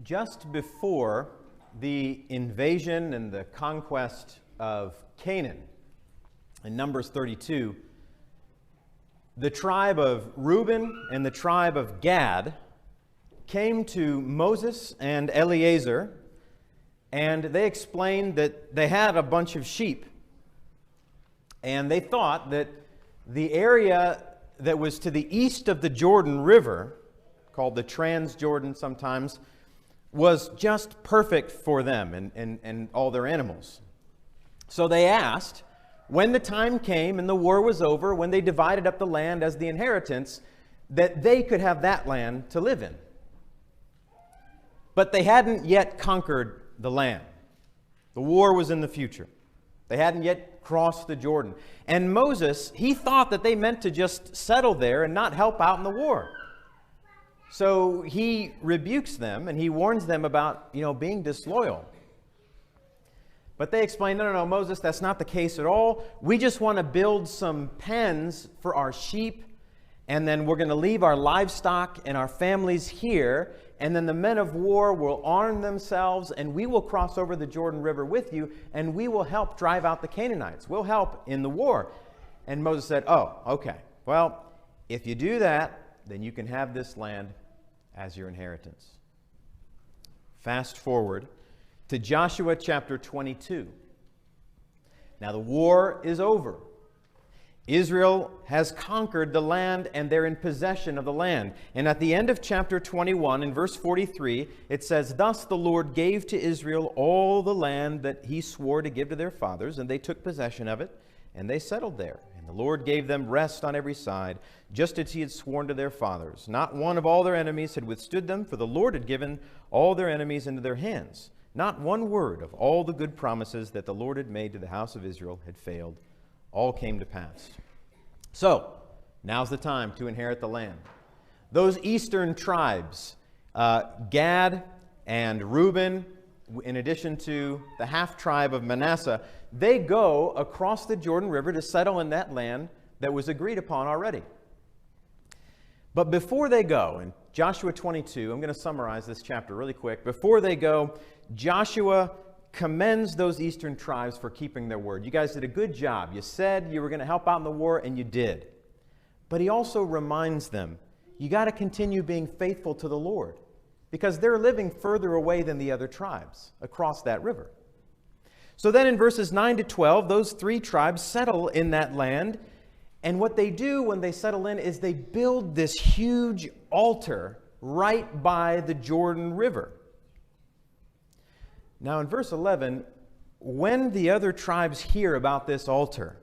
just before the invasion and the conquest of Canaan, in Numbers 32, the tribe of Reuben and the tribe of Gad came to Moses and Eleazar, and they explained that they had a bunch of sheep. And they thought that the area that was to the east of the Jordan River, called the Transjordan sometimes, was just perfect for them and all their animals. So they asked, when the time came and the war was over, when they divided up the land as the inheritance, that they could have that land to live in. But they hadn't yet conquered the land. The war was in the future. They hadn't yet crossed the Jordan. And Moses, he thought that they meant to just settle there and not help out in the war. So he rebukes them and he warns them about, being disloyal. But they explain, no, Moses, that's not the case at all. We just want to build some pens for our sheep, and then we're going to leave our livestock and our families here, and then the men of war will arm themselves, and we will cross over the Jordan River with you, and we will help drive out the Canaanites. We'll help in the war. And Moses said, oh, okay. Well, if you do that, then you can have this land as your inheritance. Fast forward to Joshua chapter 22. Now the war is over. Israel has conquered the land and they're in possession of the land. And at the end of chapter 21, in verse 43, it says, "Thus the Lord gave to Israel all the land that he swore to give to their fathers, and they took possession of it, and they settled there. And the Lord gave them rest on every side, just as he had sworn to their fathers. Not one of all their enemies had withstood them, for the Lord had given all their enemies into their hands. Not one word of all the good promises that the Lord had made to the house of Israel had failed. All came to pass." So, now's the time to inherit the land. Those eastern tribes, Gad and Reuben, in addition to the half-tribe of Manasseh, they go across the Jordan River to settle in that land that was agreed upon already. But before they go, in Joshua 22, I'm going to summarize this chapter really quick. Before they go, Joshua commends those eastern tribes for keeping their word. You guys did a good job. You said you were going to help out in the war, and you did. But he also reminds them, you got to continue being faithful to the Lord, because they're living further away than the other tribes across that river. So then in verses 9 to 12, those three tribes settle in that land. And what they do when they settle in is they build this huge altar right by the Jordan River. Now in verse 11, when the other tribes hear about this altar,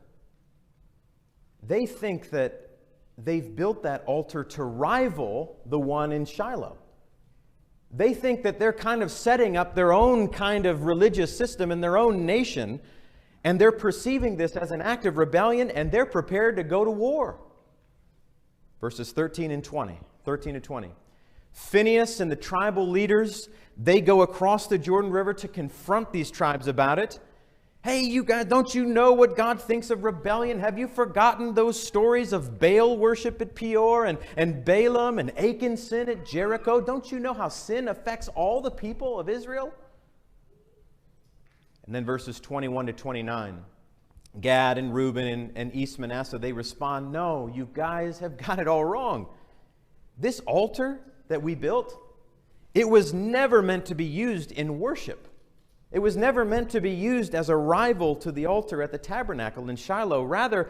they think that they've built that altar to rival the one in Shiloh. They think that they're kind of setting up their own kind of religious system in their own nation, and they're perceiving this as an act of rebellion, and they're prepared to go to war. Verses 13 and 20. Phineas and the tribal leaders, they go across the Jordan River to confront these tribes about it. Hey, you guys, don't you know what God thinks of rebellion? Have you forgotten those stories of Baal worship at Peor and Balaam and Achan's sin at Jericho? Don't you know how sin affects all the people of Israel? And then verses 21 to 29, Gad and Reuben and East Manasseh, they respond, no, you guys have got it all wrong. This altar that we built, it was never meant to be used in worship. It was never meant to be used as a rival to the altar at the tabernacle in Shiloh. Rather,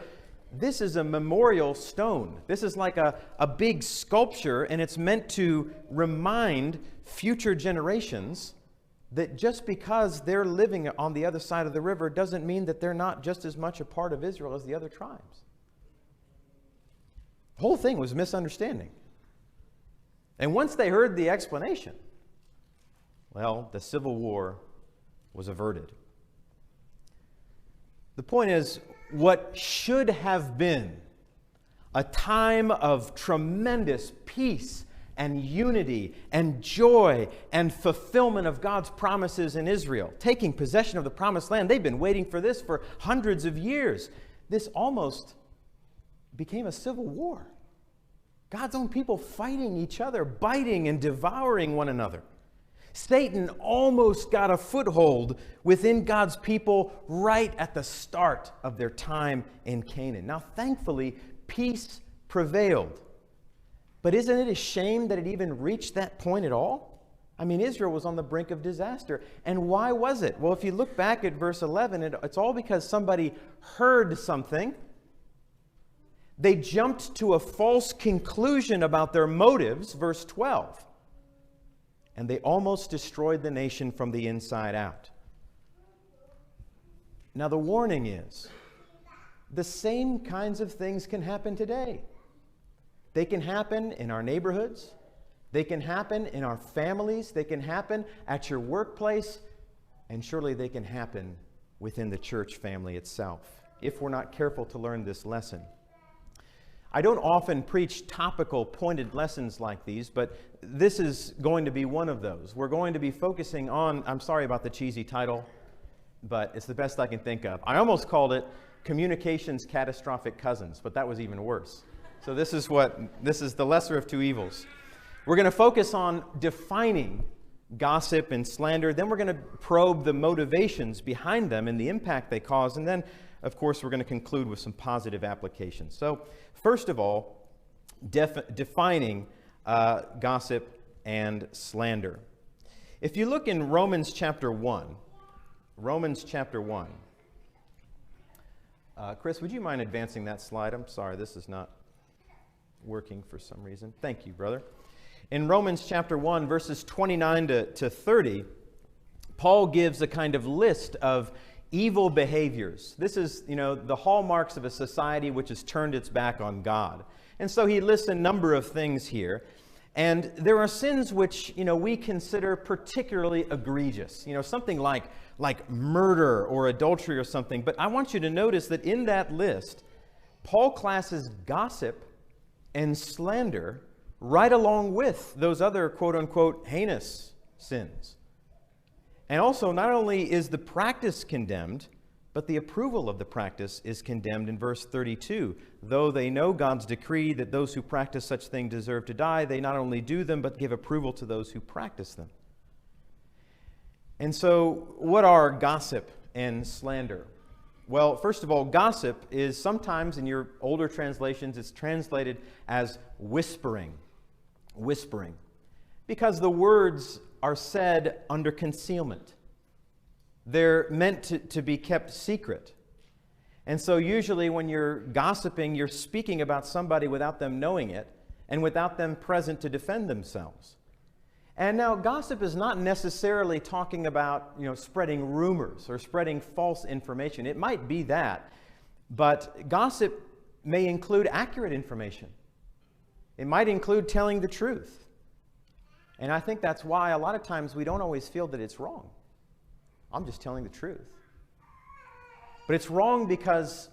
this is a memorial stone. This is like a big sculpture, and it's meant to remind future generations that just because they're living on the other side of the river doesn't mean that they're not just as much a part of Israel as the other tribes. The whole thing was a misunderstanding. And once they heard the explanation, well, the civil war was averted. The point is, what should have been a time of tremendous peace and unity and joy and fulfillment of God's promises in Israel, taking possession of the promised land. They've been waiting for this for hundreds of years. This almost became a civil war. God's own people fighting each other, biting and devouring one another. Satan almost got a foothold within God's people right at the start of their time in Canaan. Now, thankfully, peace prevailed. But isn't it a shame that it even reached that point at all? I mean, Israel was on the brink of disaster. And why was it? Well, if you look back at verse 11, it's all because somebody heard something. They jumped to a false conclusion about their motives, verse 12. And they almost destroyed the nation from the inside out. Now, the warning is, the same kinds of things can happen today. They can happen in our neighborhoods. They can happen in our families. They can happen at your workplace. And surely they can happen within the church family itself, if we're not careful to learn this lesson. I don't often preach topical, pointed lessons like these, but this is going to be one of those. We're going to be focusing on, I'm sorry about the cheesy title, but it's the best I can think of. I almost called it Communications Catastrophic Cousins, but that was even worse. So this is the lesser of two evils. We're going to focus on defining gossip and slander. Then we're going to probe the motivations behind them and the impact they cause. And then, of course, we're going to conclude with some positive applications. So, first of all, defining gossip and slander. If you look in Romans chapter 1, Chris, would you mind advancing that slide? I'm sorry, this is not working for some reason. Thank you, brother. In Romans chapter 1, verses 29 to 30, Paul gives a kind of list of evil behaviors. This is, the hallmarks of a society which has turned its back on God. And so he lists a number of things here. And there are sins which, we consider particularly egregious. Something like murder or adultery or something. But I want you to notice that in that list, Paul classes gossip and slander right along with those other quote-unquote heinous sins. And also, not only is the practice condemned, but the approval of the practice is condemned in verse 32. Though they know God's decree that those who practice such things deserve to die, they not only do them, but give approval to those who practice them. And so, what are gossip and slander? Well, first of all, gossip is sometimes, in your older translations, it's translated as whispering. Whispering. Because the words are said under concealment. They're meant to be kept secret. And so usually when you're gossiping, you're speaking about somebody without them knowing it and without them present to defend themselves. And now gossip is not necessarily talking about, spreading rumors or spreading false information. It might be that, but gossip may include accurate information. It might include telling the truth. And I think that's why a lot of times we don't always feel that it's wrong. I'm just telling the truth. But it's wrong because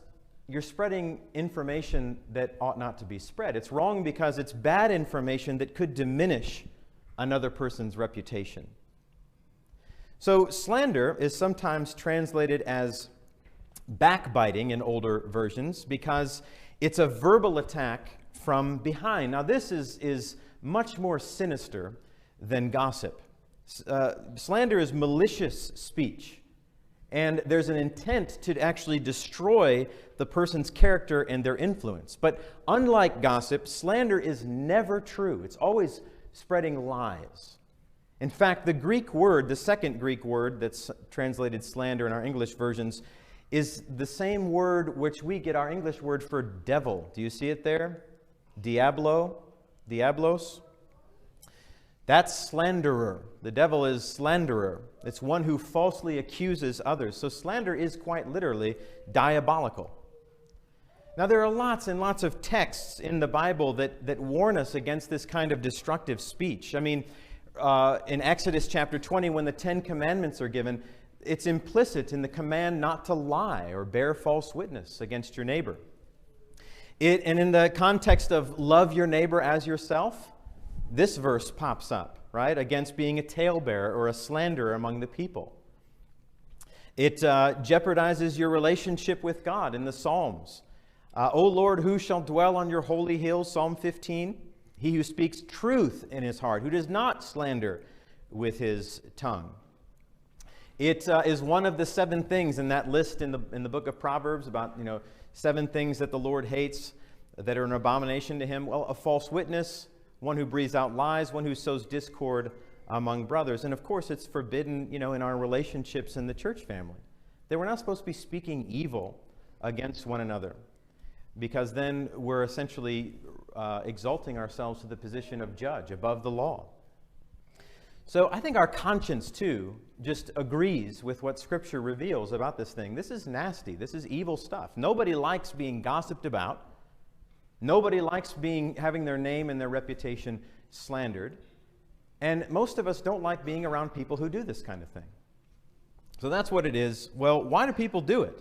you're spreading information that ought not to be spread. It's wrong because it's bad information that could diminish another person's reputation. So slander is sometimes translated as backbiting in older versions because it's a verbal attack from behind. Now this is much more sinister than gossip. Slander is malicious speech, and there's an intent to actually destroy the person's character and their influence. But unlike gossip, slander is never true. It's always spreading lies. In fact, the second Greek word that's translated slander in our English versions is the same word which we get our English word for devil. Do you see it there? Diablos. That's slanderer. The devil is slanderer. It's one who falsely accuses others. So slander is quite literally diabolical. Now there are lots and lots of texts in the Bible that warn us against this kind of destructive speech. I mean, in Exodus chapter 20, when the 10 Commandments are given, it's implicit in the command not to lie or bear false witness against your neighbor. And in the context of love your neighbor as yourself, this verse pops up, right? Against being a talebearer or a slanderer among the people. It jeopardizes your relationship with God in the Psalms. O Lord, who shall dwell on your holy hill? Psalm 15. He who speaks truth in his heart, who does not slander, with his tongue. It is one of the 7 things in that list in the book of Proverbs about, 7 things that the Lord hates that are an abomination to him. Well, a false witness, one who breathes out lies, one who sows discord among brothers. And of course, it's forbidden, in our relationships in the church family. That we're not supposed to be speaking evil against one another, because then we're essentially exalting ourselves to the position of judge above the law. So I think our conscience, too, just agrees with what Scripture reveals about this thing. This is nasty. This is evil stuff. Nobody likes being gossiped about. Nobody likes having their name and their reputation slandered. And most of us don't like being around people who do this kind of thing. So that's what it is. Well, why do people do it?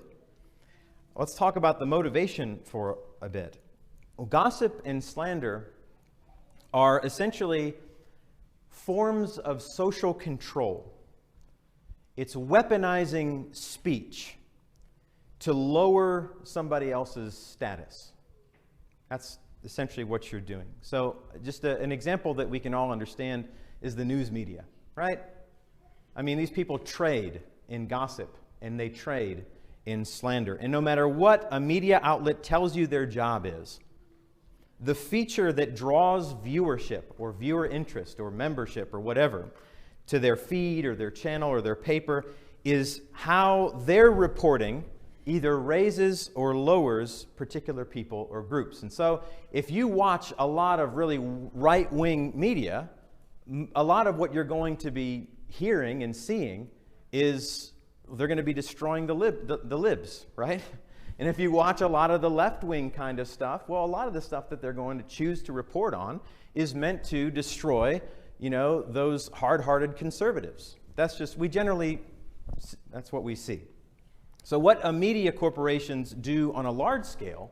Let's talk about the motivation for a bit. Well, gossip and slander are essentially forms of social control. It's weaponizing speech to lower somebody else's status. That's essentially what you're doing. So just an example that we can all understand is the news media, right? I mean, these people trade in gossip and they trade in slander. And no matter what a media outlet tells you their job is, the feature that draws viewership or viewer interest or membership or whatever to their feed or their channel or their paper is how their reporting either raises or lowers particular people or groups. And so if you watch a lot of really right-wing media, a lot of what you're going to be hearing and seeing is they're going to be destroying the libs, right? And if you watch a lot of the left-wing kind of stuff, well, a lot of the stuff that they're going to choose to report on is meant to destroy, those hard-hearted conservatives. That's what we see. So what media corporations do on a large scale,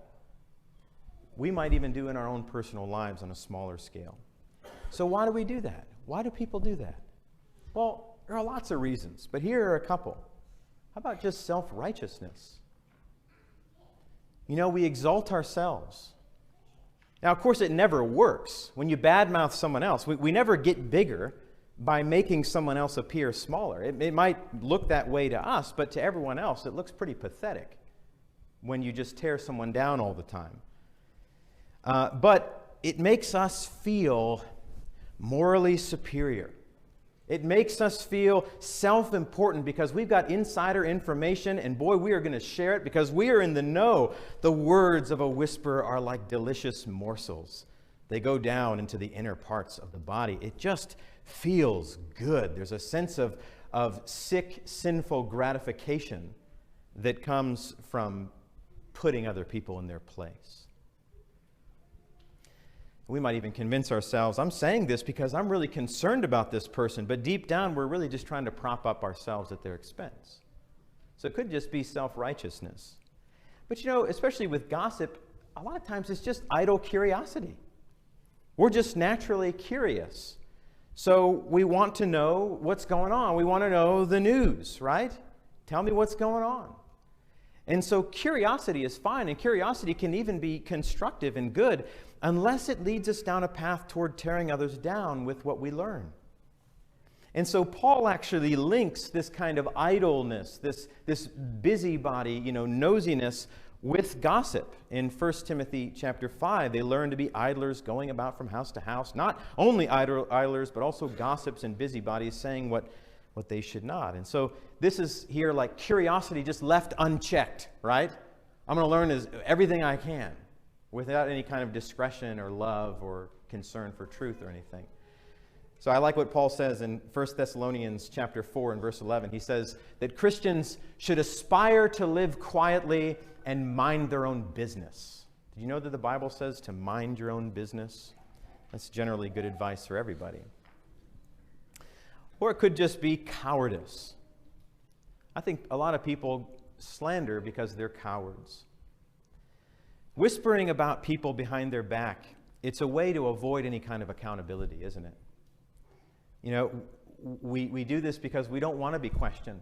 we might even do in our own personal lives on a smaller scale. So why do we do that? Why do people do that? Well, there are lots of reasons, but here are a couple. How about just self-righteousness? We exalt ourselves. Now, of course, it never works. When you badmouth someone else, we never get bigger by making someone else appear smaller. It might look that way to us, but to everyone else, it looks pretty pathetic when you just tear someone down all the time. But it makes us feel morally superior. It makes us feel self-important because we've got insider information, and boy, we are going to share it because we are in the know. The words of a whisperer are like delicious morsels. They go down into the inner parts of the body. It just feels good. There's a sense of sick, sinful gratification that comes from putting other people in their place. We might even convince ourselves, I'm saying this because I'm really concerned about this person, but deep down we're really just trying to prop up ourselves at their expense. So it could just be self-righteousness. But especially with gossip, a lot of times it's just idle curiosity. We're just naturally curious. So we want to know what's going on. We want to know the news, right? Tell me what's going on. And so curiosity is fine, and curiosity can even be constructive and good unless it leads us down a path toward tearing others down with what we learn. And so Paul actually links this kind of idleness, this busybody, nosiness with gossip. In 1 Timothy chapter 5, they learn to be idlers, going about from house to house. Not only idlers, but also gossips and busybodies, saying what they should not. And so this is here like curiosity just left unchecked, right? I'm going to learn everything I can without any kind of discretion or love or concern for truth or anything. So I like what Paul says in 1 Thessalonians chapter 4 and verse 11. He says that Christians should aspire to live quietly and mind their own business. Did you know that the Bible says to mind your own business? That's generally good advice for everybody. Or it could just be cowardice. I think a lot of people slander because they're cowards. Whispering about people behind their back, it's a way to avoid any kind of accountability, isn't it? We do this because we don't want to be questioned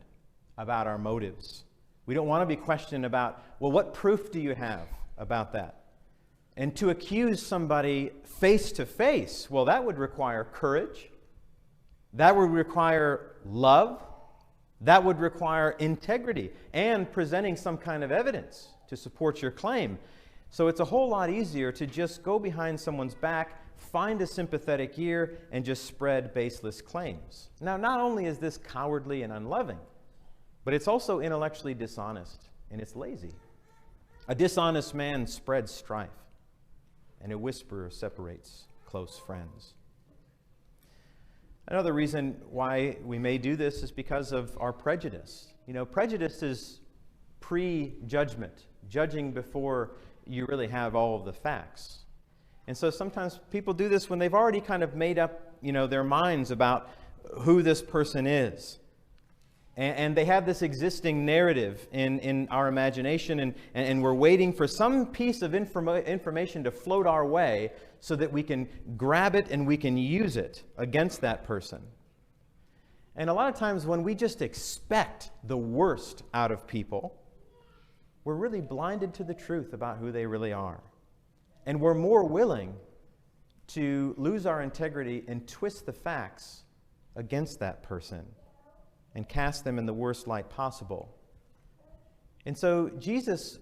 about our motives. We don't want to be questioned about, well, what proof do you have about that? And to accuse somebody face to face, well, that would require courage. That would require love. That would require integrity and presenting some kind of evidence to support your claim. So it's a whole lot easier to just go behind someone's back, find a sympathetic ear, and just spread baseless claims. Now, not only is this cowardly and unloving, but it's also intellectually dishonest and it's lazy. A dishonest man spreads strife, and a whisperer separates close friends. Another reason why we may do this is because of our prejudice. You know, prejudice is pre-judgment, judging before you really have all of the facts. And so sometimes people do this when they've already kind of made up, their minds about who this person is. And they have this existing narrative in our imagination, and we're waiting for some piece of information to float our way so that we can grab it and we can use it against that person. And a lot of times when we just expect the worst out of people, we're really blinded to the truth about who they really are. And we're more willing to lose our integrity and twist the facts against that person and cast them in the worst light possible. And so Jesus,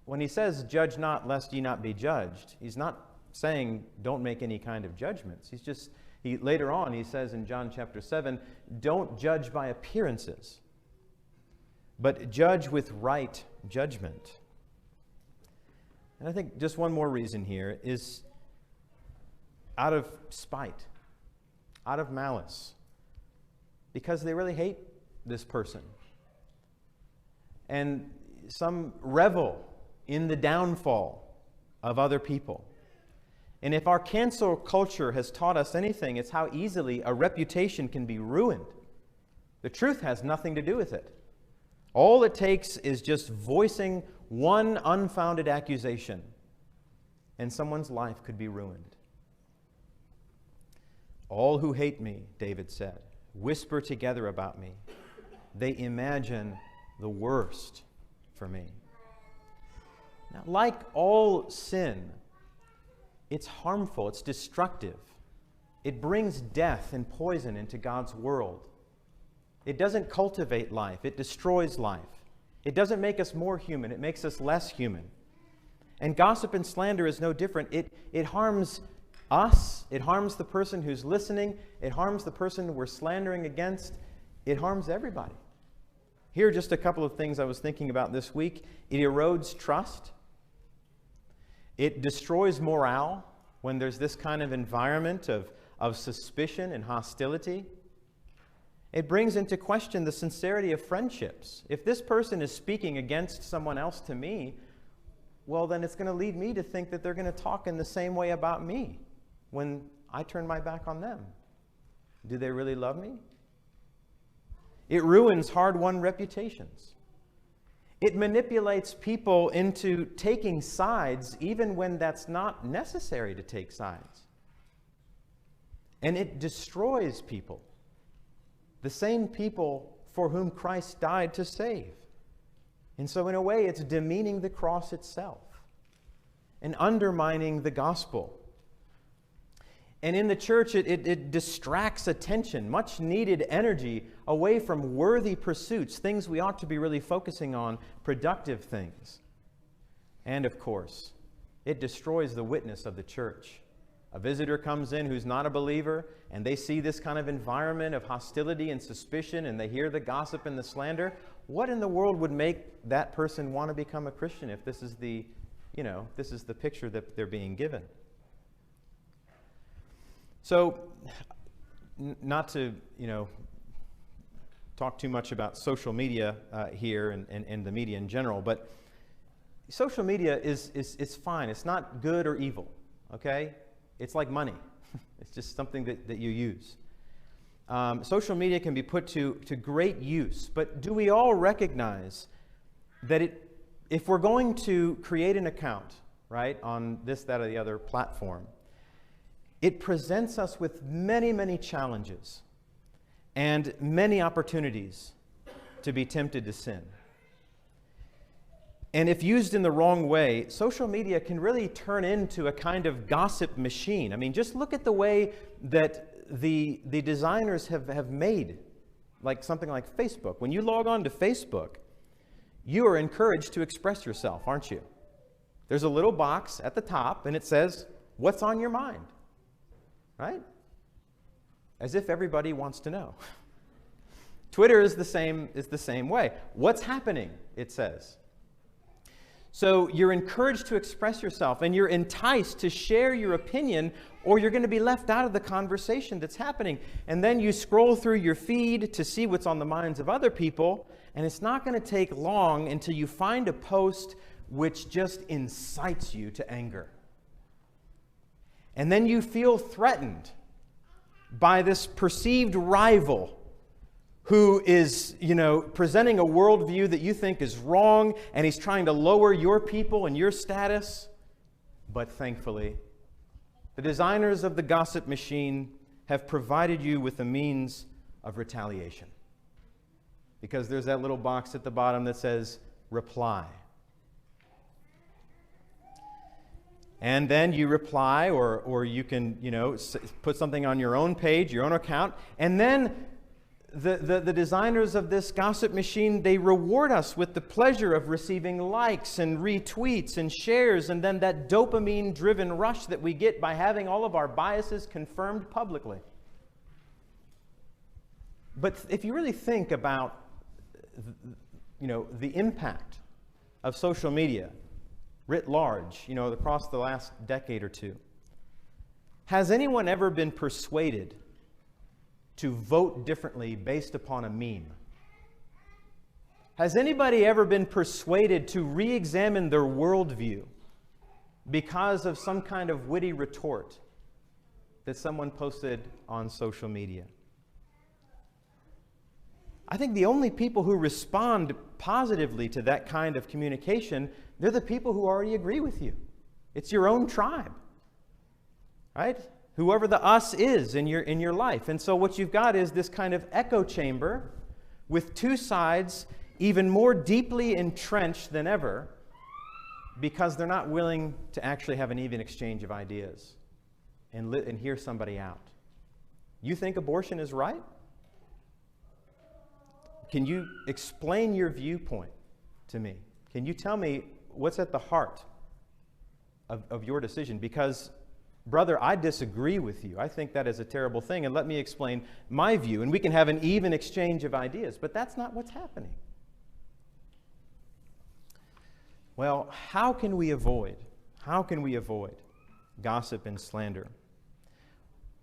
when he says, "Judge not, lest ye not be judged," he's not saying don't make any kind of judgments. Later on, he says in John chapter 7, don't judge by appearances, but judge with right judgment. And I think just one more reason here is out of spite, out of malice, because they really hate this person. And some revel in the downfall of other people. And if our cancel culture has taught us anything, it's how easily a reputation can be ruined. The truth has nothing to do with it. All it takes is just voicing one unfounded accusation, and someone's life could be ruined. All who hate me, David said, whisper together about me. They imagine the worst for me. Now, like all sin, it's harmful, it's destructive. It brings death and poison into God's world. It doesn't cultivate life, it destroys life. It doesn't make us more human, it makes us less human. And gossip and slander is no different. It harms us, it harms the person who's listening, it harms the person we're slandering against, it harms everybody. Here are just a couple of things I was thinking about this week. It erodes trust. It destroys morale when there's this kind of environment of suspicion and hostility. It brings into question the sincerity of friendships. If this person is speaking against someone else to me, well, then it's going to lead me to think that they're going to talk in the same way about me when I turn my back on them. Do they really love me? It ruins hard-won reputations. It manipulates people into taking sides even when that's not necessary to take sides. And it destroys people, the same people for whom Christ died to save. And so in a way, it's demeaning the cross itself and undermining the gospel. And in the church, it distracts attention, much needed energy, away from worthy pursuits, things we ought to be really focusing on, productive things. And of course, it destroys the witness of the church. A visitor comes in who's not a believer, and they see this kind of environment of hostility and suspicion, and they hear the gossip and the slander. What in the world would make that person want to become a Christian if this is the picture that they're being given? So, not to, talk too much about social media here and the media in general, but social media is fine. It's not good or evil, okay? It's like money. It's just something that you use. Social media can be put to great use, but do we all recognize that if we're going to create an account, right, on this, that, or the other platform, it presents us with many, many challenges and many opportunities to be tempted to sin. And if used in the wrong way, social media can really turn into a kind of gossip machine. I mean, just look at the way that the designers have made, like something like Facebook. When you log on to Facebook, you are encouraged to express yourself, aren't you? There's a little box at the top, and it says, "What's on your mind?" Right? As if everybody wants to know. Twitter is the same way. "What's happening?" it says. So you're encouraged to express yourself, and you're enticed to share your opinion, or you're going to be left out of the conversation that's happening. And then you scroll through your feed to see what's on the minds of other people, and it's not going to take long until you find a post which just incites you to anger. And then you feel threatened by this perceived rival who is, presenting a worldview that you think is wrong, and he's trying to lower your people and your status. But thankfully, the designers of the gossip machine have provided you with a means of retaliation. Because there's that little box at the bottom that says, "Reply." And then you reply, or you can, put something on your own page, your own account, and then the designers of this gossip machine, they reward us with the pleasure of receiving likes and retweets and shares, and then that dopamine-driven rush that we get by having all of our biases confirmed publicly. But if you really think about, the impact of social media writ large, across the last decade or two, has anyone ever been persuaded to vote differently based upon a meme? Has anybody ever been persuaded to re-examine their worldview because of some kind of witty retort that someone posted on social media? I think the only people who respond positively to that kind of communication, they're the people who already agree with you. It's your own tribe, right? Whoever the us is in your life. And so what you've got is this kind of echo chamber with two sides even more deeply entrenched than ever, because they're not willing to actually have an even exchange of ideas and hear somebody out. You think abortion is right? Can you explain your viewpoint to me? Can you tell me what's at the heart of your decision? Because, brother, I disagree with you. I think that is a terrible thing, and let me explain my view, and we can have an even exchange of ideas. But that's not what's happening. Well, how can we avoid gossip and slander?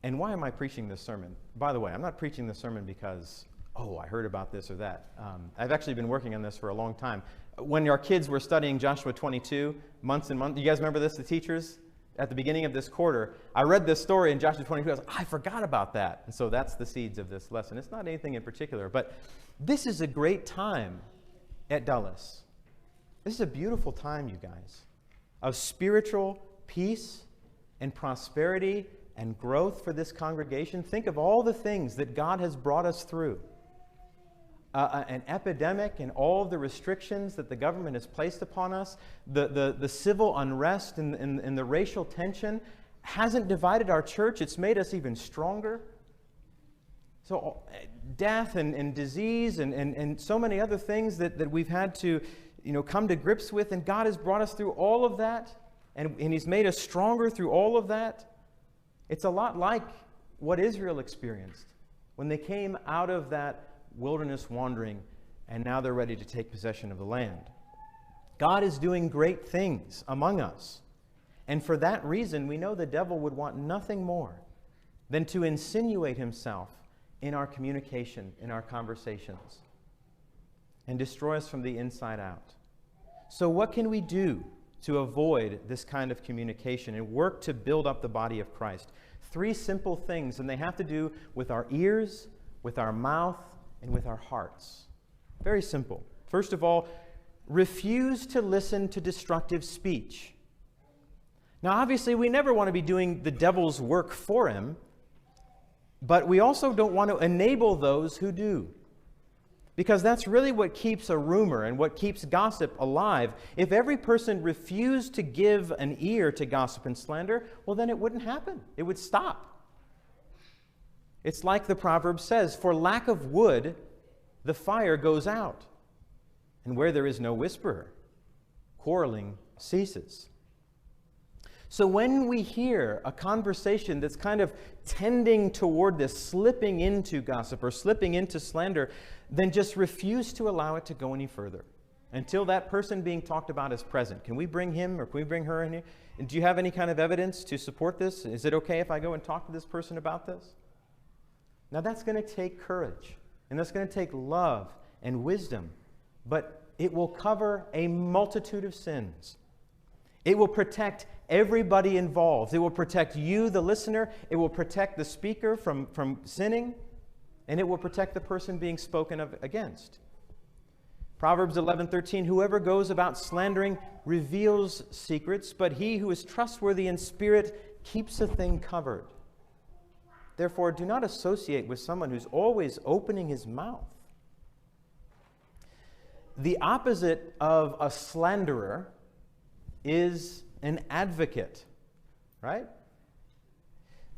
And why am I preaching this sermon? By the way, I'm not preaching this sermon because, I heard about this or that. I've actually been working on this for a long time. When our kids were studying Joshua 22, months and months, you guys remember this, the teachers? At the beginning of this quarter, I read this story in Joshua 22. I was like, I forgot about that. And so that's the seeds of this lesson. It's not anything in particular, but this is a great time at Dulles. This is a beautiful time, you guys, of spiritual peace and prosperity and growth for this congregation. Think of all the things that God has brought us through. An epidemic and all of the restrictions that the government has placed upon us, the civil unrest and the racial tension hasn't divided our church. It's made us even stronger. So death and disease and so many other things that we've had to come to grips with, and God has brought us through all of that, and He's made us stronger through all of that. It's a lot like what Israel experienced when they came out of that wilderness wandering, and now they're ready to take possession of the land. God is doing great things among us, and for that reason, we know the devil would want nothing more than to insinuate himself in our communication, in our conversations, and destroy us from the inside out. So what can we do to avoid this kind of communication and work to build up the body of Christ? 3 simple things, and they have to do with our ears, with our mouth, and with our hearts. Very simple. First of all, refuse to listen to destructive speech. Now, obviously, we never want to be doing the devil's work for him, but we also don't want to enable those who do. Because that's really what keeps a rumor and what keeps gossip alive. If every person refused to give an ear to gossip and slander, well, then it wouldn't happen. It would stop. It's like the proverb says, for lack of wood, the fire goes out. And where there is no whisperer, quarreling ceases. So when we hear a conversation that's kind of tending toward this, slipping into gossip or slipping into slander, then just refuse to allow it to go any further until that person being talked about is present. Can we bring him or can we bring her in here? And do you have any kind of evidence to support this? Is it okay if I go and talk to this person about this? Now that's going to take courage, and that's going to take love and wisdom, but it will cover a multitude of sins. It will protect everybody involved. It will protect you, the listener. It will protect the speaker from sinning, and it will protect the person being spoken of against. Proverbs 11:13, whoever goes about slandering reveals secrets, but he who is trustworthy in spirit keeps a thing covered. Therefore, do not associate with someone who's always opening his mouth. The opposite of a slanderer is an advocate, right?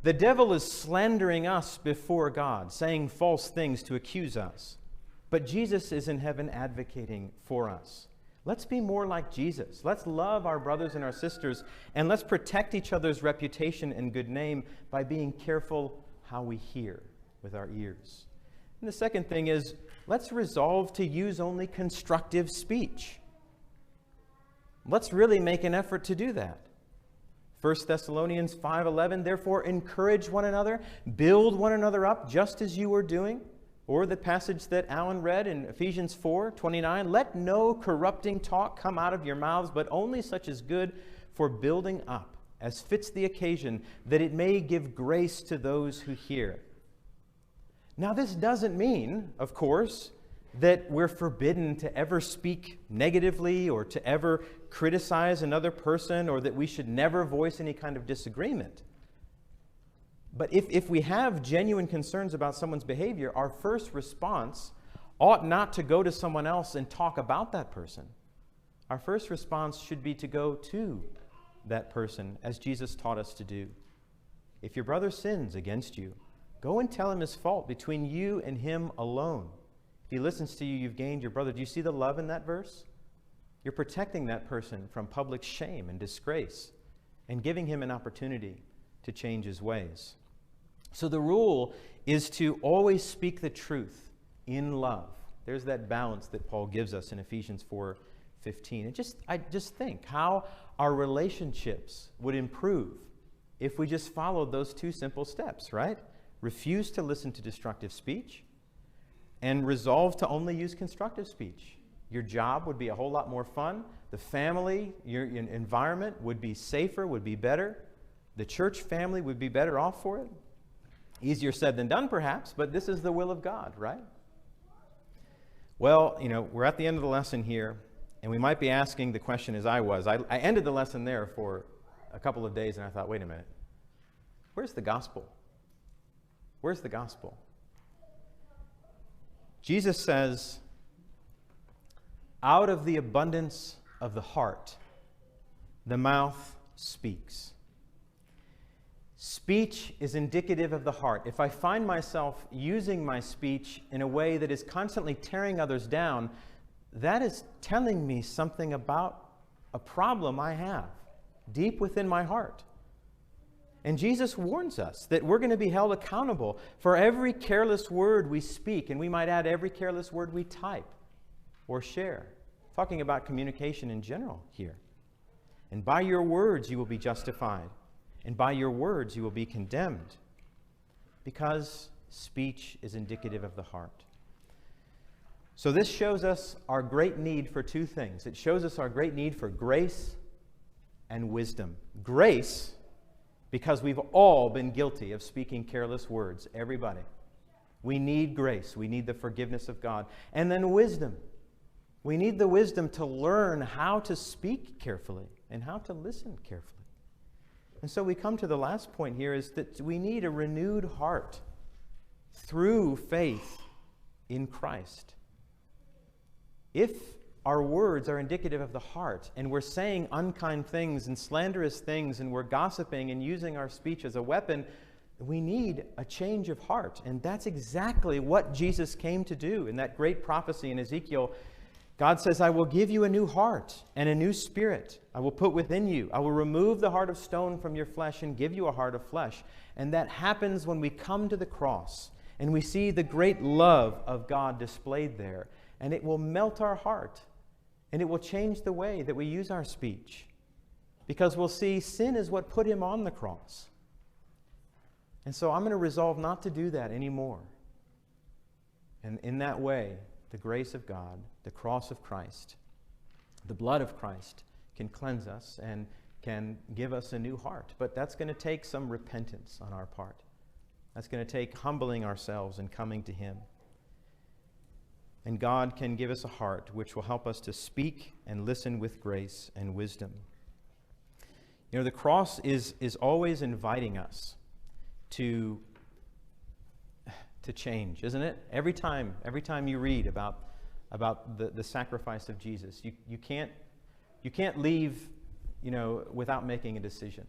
The devil is slandering us before God, saying false things to accuse us. But Jesus is in heaven advocating for us. Let's be more like Jesus. Let's love our brothers and our sisters, and let's protect each other's reputation and good name by being careful how we hear with our ears. And the second thing is, let's resolve to use only constructive speech. Let's really make an effort to do that. 1 Thessalonians 5:11, therefore encourage one another, build one another up, just as you are doing. Or the passage that Alan read in Ephesians 4:29, let no corrupting talk come out of your mouths, but only such as good for building up, as fits the occasion, that it may give grace to those who hear. Now this doesn't mean, of course, that we're forbidden to ever speak negatively or to ever criticize another person, or that we should never voice any kind of disagreement. But if we have genuine concerns about someone's behavior, our first response ought not to go to someone else and talk about that person. Our first response should be to go to that person, as Jesus taught us to do. If your brother sins against you, go and tell him his fault between you and him alone. If he listens to you, you've gained your brother. Do you see the love in that verse? You're protecting that person from public shame and disgrace and giving him an opportunity to change his ways. So the rule is to always speak the truth in love. There's that balance that Paul gives us in Ephesians 4:15. And I just think how our relationships would improve if we just followed those two simple steps, right? Refuse to listen to destructive speech and resolve to only use constructive speech. Your job would be a whole lot more fun. The family, your environment would be safer, would be better. The church family would be better off for it. Easier said than done, perhaps, but this is the will of God, right? Well, we're at the end of the lesson here, and we might be asking the question as I was. I ended the lesson there for a couple of days, and I thought, wait a minute. Where's the gospel? Where's the gospel? Jesus says, out of the abundance of the heart, the mouth speaks. Speech is indicative of the heart. If I find myself using my speech in a way that is constantly tearing others down, that is telling me something about a problem I have deep within my heart. And Jesus warns us that we're going to be held accountable for every careless word we speak, and we might add every careless word we type or share. Talking about communication in general here. And by your words you will be justified. And by your words you will be condemned, because speech is indicative of the heart. So this shows us our great need for two things. It shows us our great need for grace and wisdom. Grace, because we've all been guilty of speaking careless words, everybody. We need grace. We need the forgiveness of God. And then wisdom. We need the wisdom to learn how to speak carefully and how to listen carefully. And so we come to the last point here, is that we need a renewed heart through faith in Christ. If our words are indicative of the heart, and we're saying unkind things and slanderous things, and we're gossiping and using our speech as a weapon, We need a change of heart. And that's exactly what Jesus came to do. In that great prophecy in Ezekiel, God says, I will give you a new heart and a new spirit I will put within you. I will remove the heart of stone from your flesh and give you a heart of flesh. And that happens when we come to the cross and we see the great love of God displayed there. And it will melt our heart. And it will change the way that we use our speech. Because we'll see sin is what put him on the cross. And so I'm going to resolve not to do that anymore. And in that way, the grace of God, the cross of Christ, the blood of Christ can cleanse us and can give us a new heart. But that's going to take some repentance on our part. That's going to take humbling ourselves and coming to him. And God can give us a heart which will help us to speak and listen with grace and wisdom. You know, the cross is always inviting us to change, isn't it? Every time you read about the sacrifice of Jesus, you can't leave, without making a decision.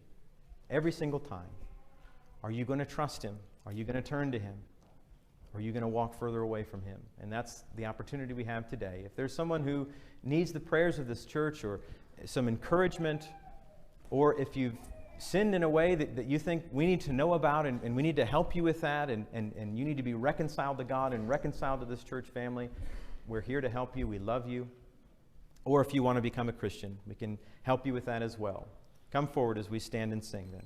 Every single time. Are you going to trust him? Are you going to turn to him? Or are you going to walk further away from him? And that's the opportunity we have today. If there's someone who needs the prayers of this church or some encouragement, or if you've sinned in a way that you think we need to know about and we need to help you with that and you need to be reconciled to God and reconciled to this church family, we're here to help you. We love you. Or if you want to become a Christian, we can help you with that as well. Come forward as we stand and sing then.